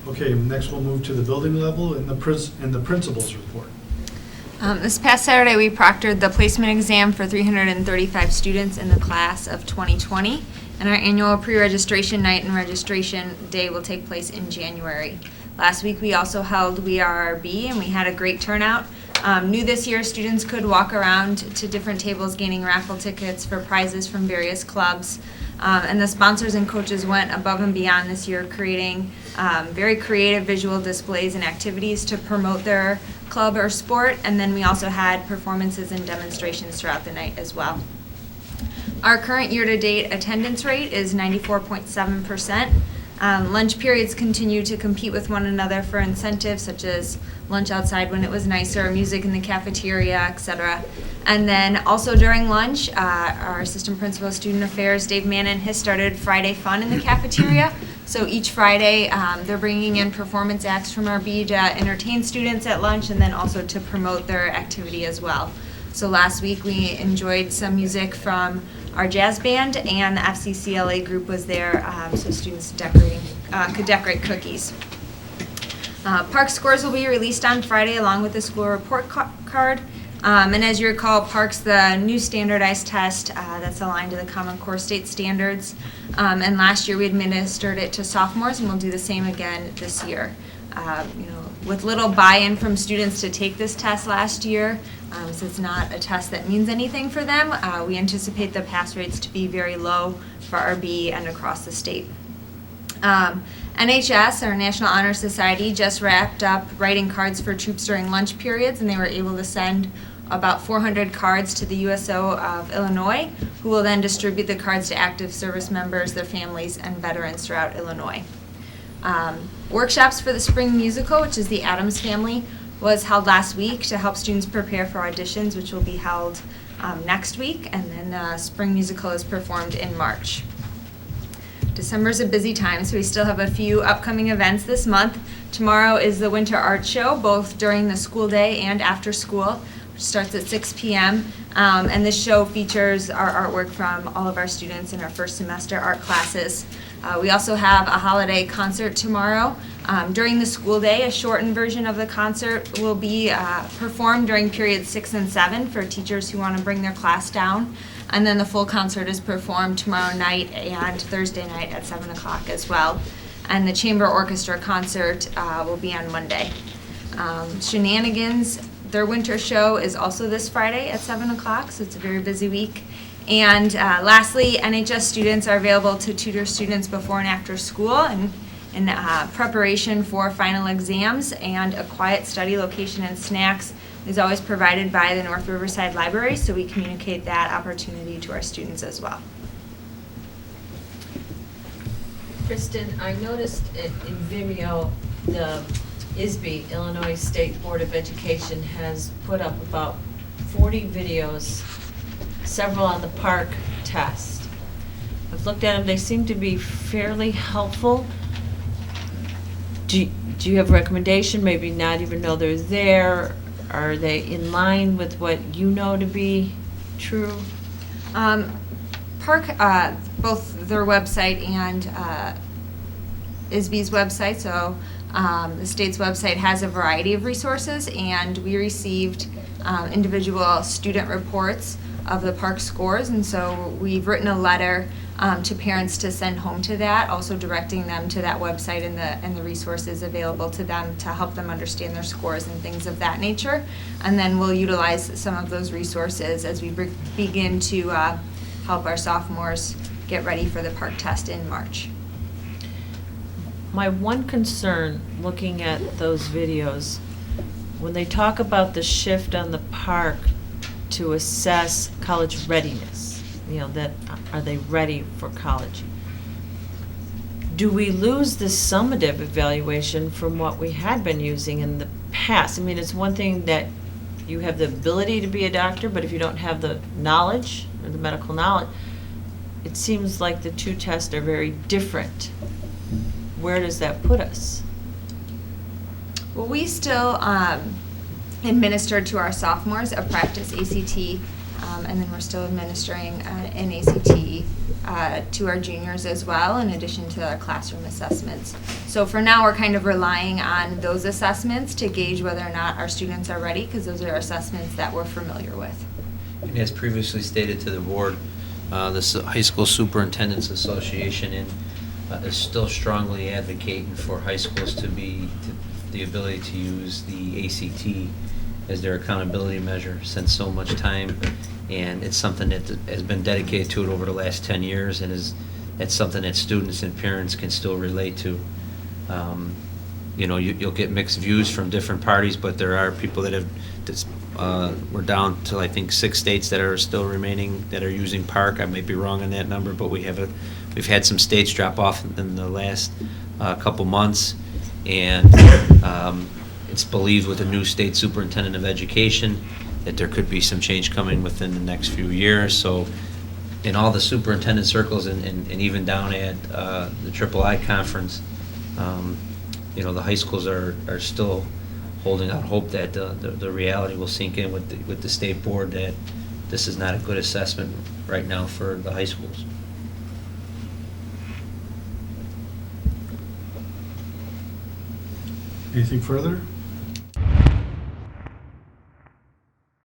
Okay, next we'll move to the building level and the principal's report. This past Saturday, we proctored the placement exam for 335 students in the class of 2020, and our annual pre-registration night and registration day will take place in January. Last week, we also held We Are RB, and we had a great turnout. New this year, students could walk around to different tables gaining raffle tickets for prizes from various clubs. And the sponsors and coaches went above and beyond this year, creating very creative visual displays and activities to promote their club or sport. And then we also had performances and demonstrations throughout the night as well. Our current year-to-date attendance rate is 94.7%. Lunch periods continue to compete with one another for incentives such as lunch outside when it was nicer, music in the cafeteria, etc. And then also during lunch, our assistant principal of student affairs, Dave Mannon, has started Friday Fun in the cafeteria. So each Friday, they're bringing in performance acts from RB to entertain students at lunch and then also to promote their activity as well. So last week we enjoyed some music from our jazz band, and the FCCLA group was there, so students could decorate cookies. Park scores will be released on Friday along with the school report card. And as you recall, Park's the new standardized test that's aligned to the Common Core state standards. And last year we administered it to sophomores, and we'll do the same again this year. With little buy-in from students to take this test last year, so it's not a test that means anything for them, we anticipate the pass rates to be very low for RB and across the state. NHS, our National Honor Society, just wrapped up writing cards for troops during lunch periods, and they were able to send about 400 cards to the USO of Illinois, who will then distribute the cards to active service members, their families, and veterans throughout Illinois. Workshops for the spring musical, which is the Addams Family, was held last week to help students prepare for auditions, which will be held next week, and then the spring musical is performed in March. December is a busy time, so we still have a few upcoming events this month. Tomorrow is the Winter Art Show, both during the school day and after school, which starts at 6 p.m. And this show features our artwork from all of our students in our first semester art classes. We also have a holiday concert tomorrow. During the school day, a shortened version of the concert will be performed during periods 6 and 7 for teachers who want to bring their class down. And then the full concert is performed tomorrow night and Thursday night at 7 o'clock as well. And the chamber orchestra concert will be on Monday. Shenanigans, their winter show, is also this Friday at 7 o'clock, so it's a very busy week. And lastly, NHS students are available to tutor students before and after school and in preparation for final exams, and a quiet study location and snacks is always provided by the North Riverside Library, so we communicate that opportunity to our students as well. Kristen, I noticed in Vimeo, the ISB, Illinois State Board of Education, has put up about 40 videos, several on the PARC test. I've looked at them, they seem to be fairly helpful. Do you have a recommendation, maybe not even know they're there? Are they in line with what you know to be true? PARC, both their website and ISB's website, so the state's website has a variety of resources, and we received individual student reports of the PARC scores, and so we've written a letter to parents to send home to that, also directing them to that website and the resources available to them to help them understand their scores and things of that nature. And then we'll utilize some of those resources as we begin to help our sophomores get ready for the PARC test in March. My one concern looking at those videos, when they talk about the shift on the PARC to assess college readiness, that are they ready for college? Do we lose the summative evaluation from what we had been using in the past? I mean, it's one thing that you have the ability to be a doctor, but if you don't have the knowledge or the medical knowledge, it seems like the two tests are very different. Where does that put us? Well, we still administer to our sophomores a practice ACT And then we're still administering an ACT to our juniors as well, in addition to our classroom assessments. So for now, we're kind of relying on those assessments to gauge whether or not our students are ready, because those are assessments that we're familiar with. And as previously stated to the board, the High School Superintendents Association is still strongly advocating for high schools to the ability to use the ACT as their accountability measure, since so much time, and it's something that has been dedicated to it over the last 10 years, and it's something that students and parents can still relate to. You'll get mixed views from different parties, but there are people that have, we're down to, I think, 6 states that are still remaining that are using PARC. I might be wrong on that number, but we've had some states drop off in the last couple months, and it's believed with the new state superintendent of education that there could be some change coming within the next few years. So in all the superintendent circles and even down at the III conference, the high schools are still holding out hope that the reality will sink in with the state board that this is not a good assessment right now for the high schools. Anything further?